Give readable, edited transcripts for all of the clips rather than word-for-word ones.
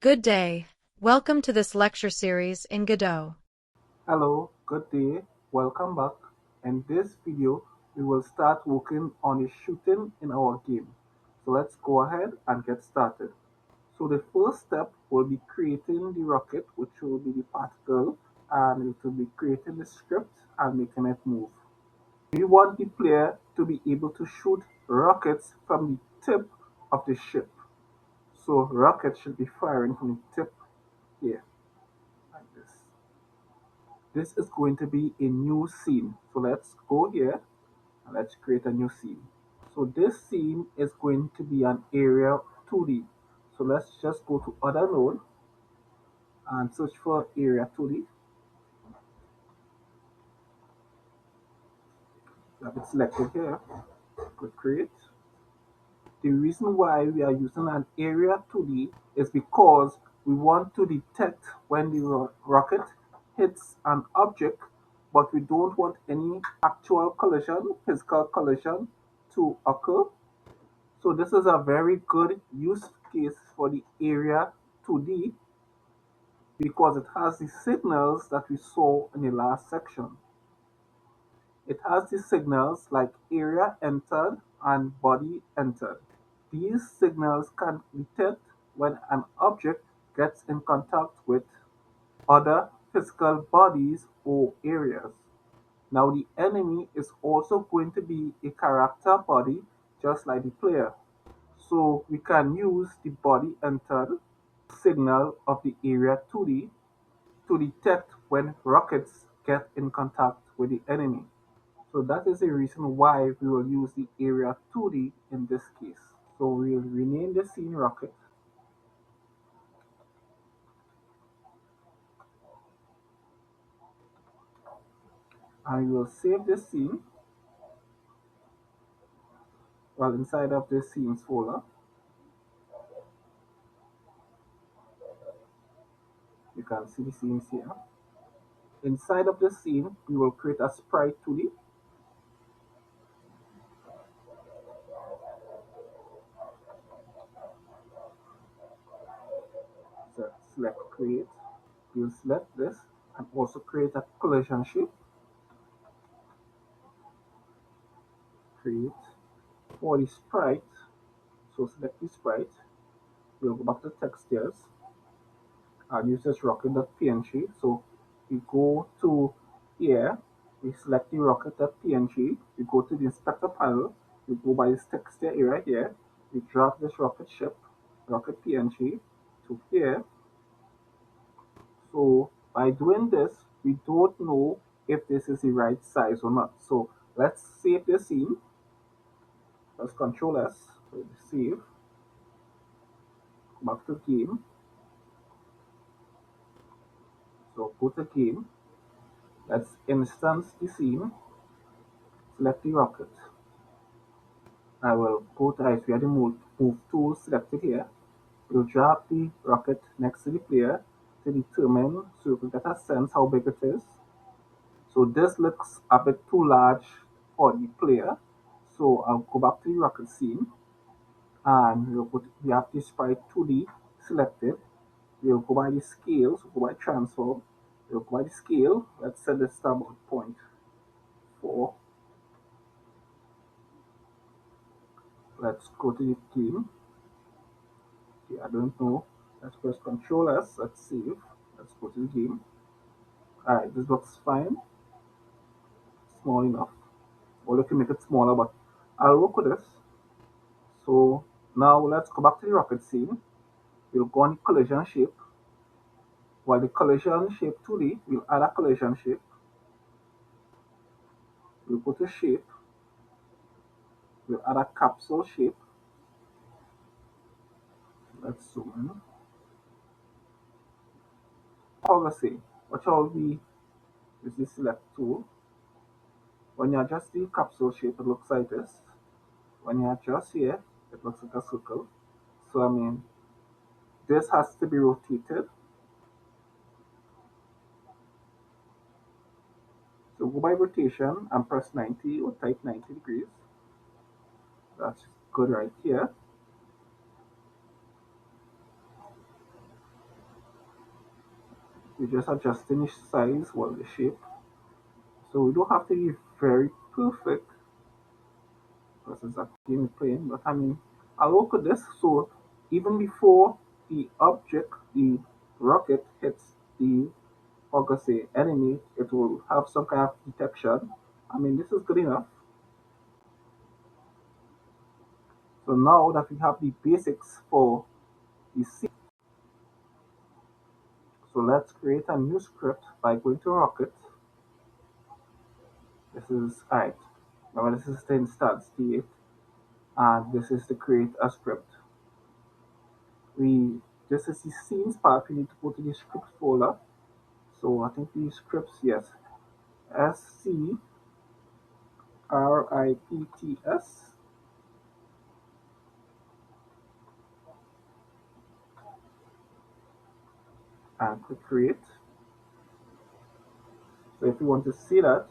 Good day. Welcome to this lecture series in Godot. Hello, good day, welcome back. In this video, we will start working on the shooting in our game. So let's go ahead and get started. So the first step will be creating the rocket, which will be the particle, and it will be creating the script and making it move. We want the player to be able to shoot rockets from the tip of the ship. So rockets should be firing from the tip here, like this. This is going to be a new scene. So let's go here and let's create a new scene. So this scene is going to be an area 2D. So let's just go to other node and search for area 2D. Have it selected here. Click create. The reason why we are using an area 2D is because we want to detect when the rocket hits an object, but we don't want any actual collision, physical collision to occur. So this is a very good use case for the area 2D because it has the signals that we saw in the last section. It has the signals like area entered and body entered. These signals can detect when an object gets in contact with other physical bodies or areas. Now the enemy is also going to be a character body just like the player. So we can use the body entered signal of the area 2D to detect when rockets get in contact with the enemy. So that is the reason why we will use the area 2D in this case. So we'll rename the scene rocket and we will save this scene. Well, inside of this scenes folder, you can see the scenes here. Inside of the scene, we will create a sprite 2D. So select create. We'll select this and also create a collision shape. Create for the sprite. So select the sprite. We'll go back to textures and use this rocket.png. So we go to here, we select the rocket.png, we go to the inspector panel, we go by this texture area here, we drag this rocket ship, rocket PNG to here. So by doing this, we don't know if this is the right size or not. So let's save the scene. Let's Control S, so save, back to game. So go to game, let's instance the scene, select the rocket. I will go to if we have the move tool selected here. We'll drag the rocket next to the player to determine so you can get a sense how big it is. So this looks a bit too large for the player. So I'll go back to the rocket scene and we have the sprite 2D selected. We'll go by the scale, so go by transform. We'll go by the scale. Let's set this to about 0.4. Let's go to the game. Okay, I don't know. Let's press Control S. Let's save. Let's go to the game. Alright, this looks fine. Small enough. Or you can make it smaller, but I'll work with this. So now let's go back to the rocket scene. We'll go on the collision shape. While the collision shape 2D, we'll add a collision shape. We'll go to shape. We'll add a capsule shape. Let's zoom in. Policy. What shall we use the select tool? When you adjust the capsule shape, it looks like this. When you adjust here, it looks like a circle. So I mean, this has to be rotated. So go by rotation and press 90 or type 90 degrees. That's good right here. We're just adjusting the size, well, the shape. So we don't have to be very perfect because it's a game plane, but I mean, I'll work with this. So even before the object, the rocket hits the, or can say enemy, it will have some kind of detection. I mean, this is good enough. So now that we have the basics for the C, so let's create a new script by going to Rocket. This is alright. Now this is the start state, and this is to create a script. We This is the scenes part. We need to go to the script folder. So I think the scripts, yes, SCRIPTS, and click create. So if you want to see that,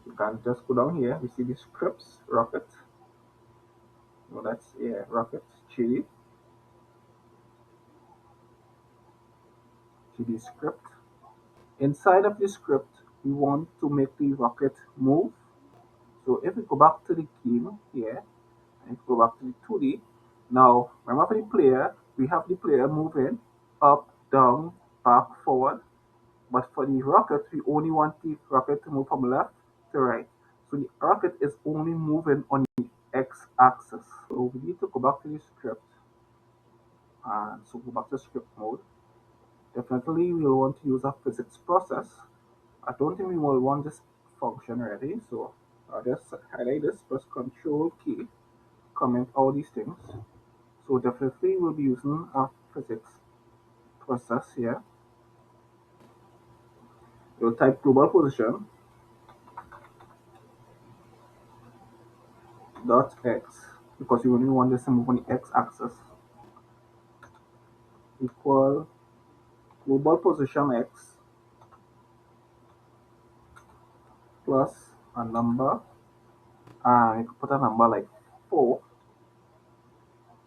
you can just go down here. We see the scripts, Rocket. No, that's, yeah, Rocket, Chili script. Inside of the script, we want to make the rocket move. So if we go back to the game here and go back to the 2D, now remember for the player, we have the player moving up, down, back, forward. But for the rocket, we only want the rocket to move from left to right. So the rocket is only moving on the x-axis. So we need to go back to the script. And so go back to script mode. Definitely we'll want to use a physics process. I don't think we will want this function already, so I'll just highlight this, press Control key, comment all these things. So definitely we'll be using a physics process here. We'll type global position dot x because we only want this to move on the x-axis equal global position x plus a number, and you can put a number like 4.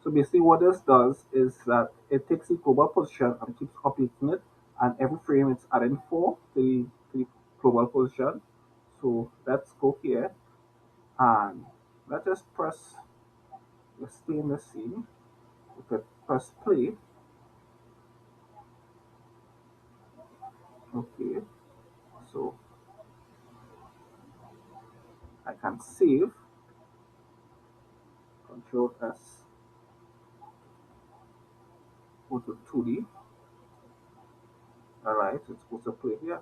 So basically what this does is that it takes the global position and keeps updating it, and every frame it's adding 4 to the global position. So let's go here and let's just press, let's stay in the scene. We could press play. Okay, so I can save, Control S, go to 2D. Alright, it's supposed to play here.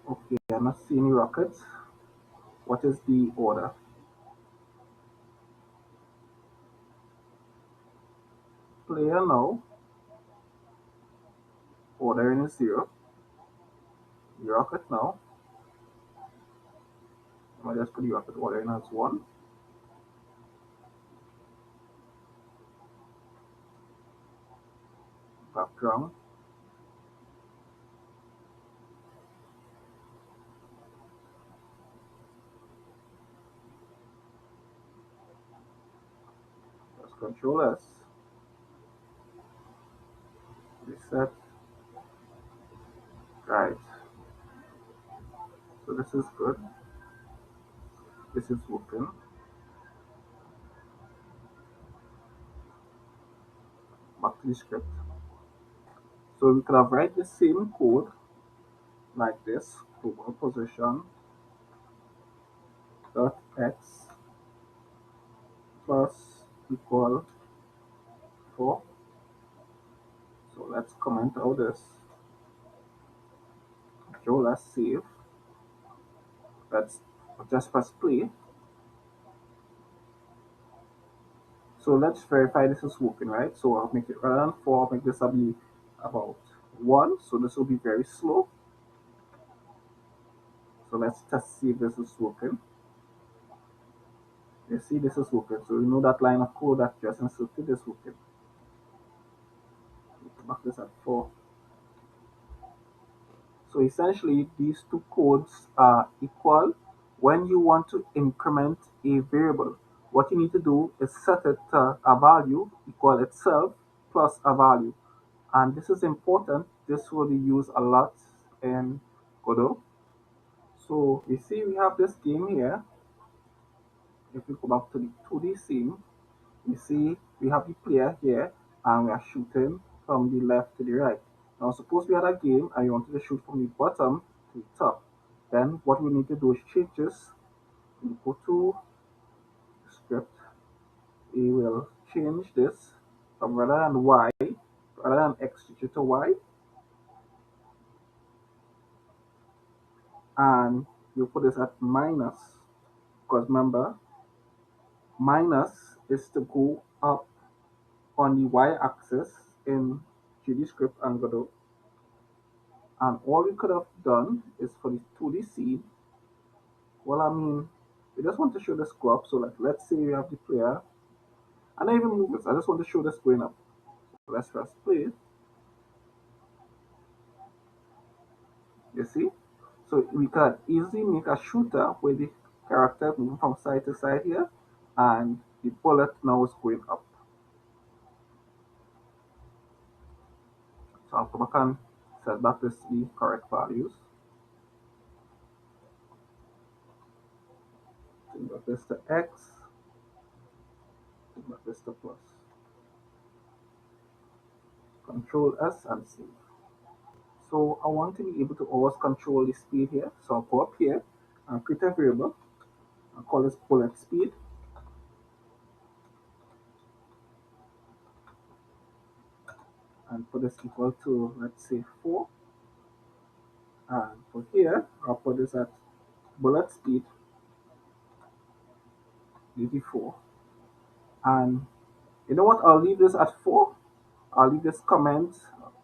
Okay, I'm not seeing any rockets. What is the order? Player now. Order in is 0. The rocket now. I just put the rocket order in as 1. Background. Press Control S. Reset. Right. So this is good. This is working. Back to the script. So we could have write the same code like this. Global position dot x plus equal 4. So let's comment all this. Control S, save. Let's just press play. So let's verify this is working, right? So I'll make it rather than 4, I'll make this be about 1. So this will be very slow. So let's just see if this is working. You see this is working. So you know that line of code that just inserted is working. Mark this at 4. So essentially these two codes are equal. When you want to increment a variable, what you need to do is set it to a value equal itself plus a value. And this is important. This will be used a lot in Godot. So you see we have this game here. If we go back to the 2D scene, you see we have the player here and we are shooting from the left to the right. Now suppose we had a game and you wanted to shoot from the bottom to the top. Then what we need to do is change this. We go to script. We will change this from rather than Y, rather than X to Y. And you put this at minus, because remember, minus is to go up on the y-axis in 3D script and Godot. And all we could have done is for the 2D scene, well, I mean, we just want to show this go up. So like, let's say we have the player, and I even move this. I just want to show this going up. So let's press play. You see? So we can easily make a shooter where the character moving from side to side here, and the bullet now is going up. So I'll go back and set back this to the correct values. Change back this to X, change back this to plus. Control S and save. So I want to be able to always control the speed here. So I'll go up here and create a variable. I'll call this bullet speed. And put this equal to, let's say, 4. And for here, I'll put this at bullet speed 84. And you know what? I'll leave this at 4. I'll leave this comment,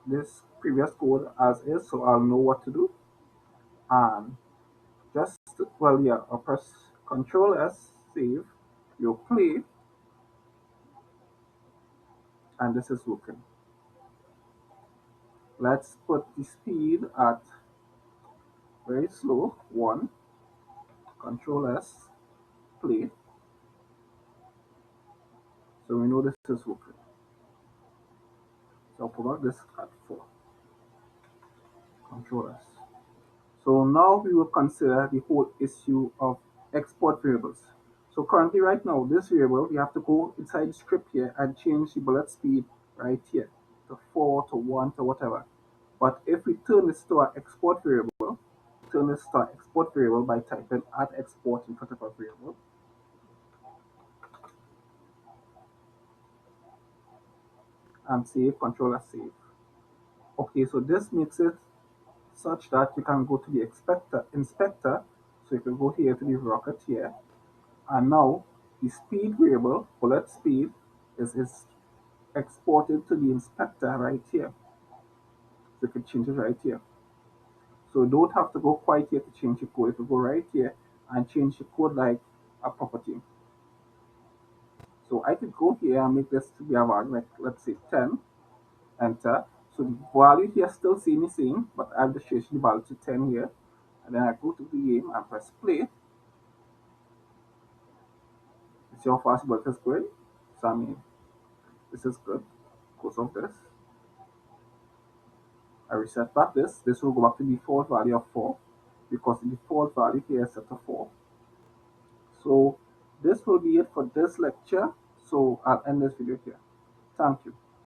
this previous code as is, so I'll know what to do. And just, well, yeah, I'll press Control S, save, you'll play, and this is working. Let's put the speed at very slow, 1, Control S, play, so we know this is working. So I'll put this at 4, Control S. So now we will consider the whole issue of export variables. So currently right now, this variable, we have to go inside the script here and change the bullet speed right here to 4, to 1, to whatever. But if we turn this to our export variable, turn this to our export variable by typing add export in front of our variable. And save, Control S, save. Okay, so this makes it such that you can go to the inspector. So you can go here to the rocket here. And now the speed variable, bullet speed, is exported to the inspector right here. So you can change it right here. So you don't have to go quite here to change the code. If you go right here and change the code like a property. So I could go here and make this to be a value, like let's say 10, enter. So the value here still seeing the same, but I've just changed the value to 10 here. And then I go to the game and press play. You see how fast the bullet is going? So I mean, this is good because of this. I reset back this will go back to the default value of 4 because the default value here is set to 4. So this will be it for this lecture. So I'll end this video here. Thank you.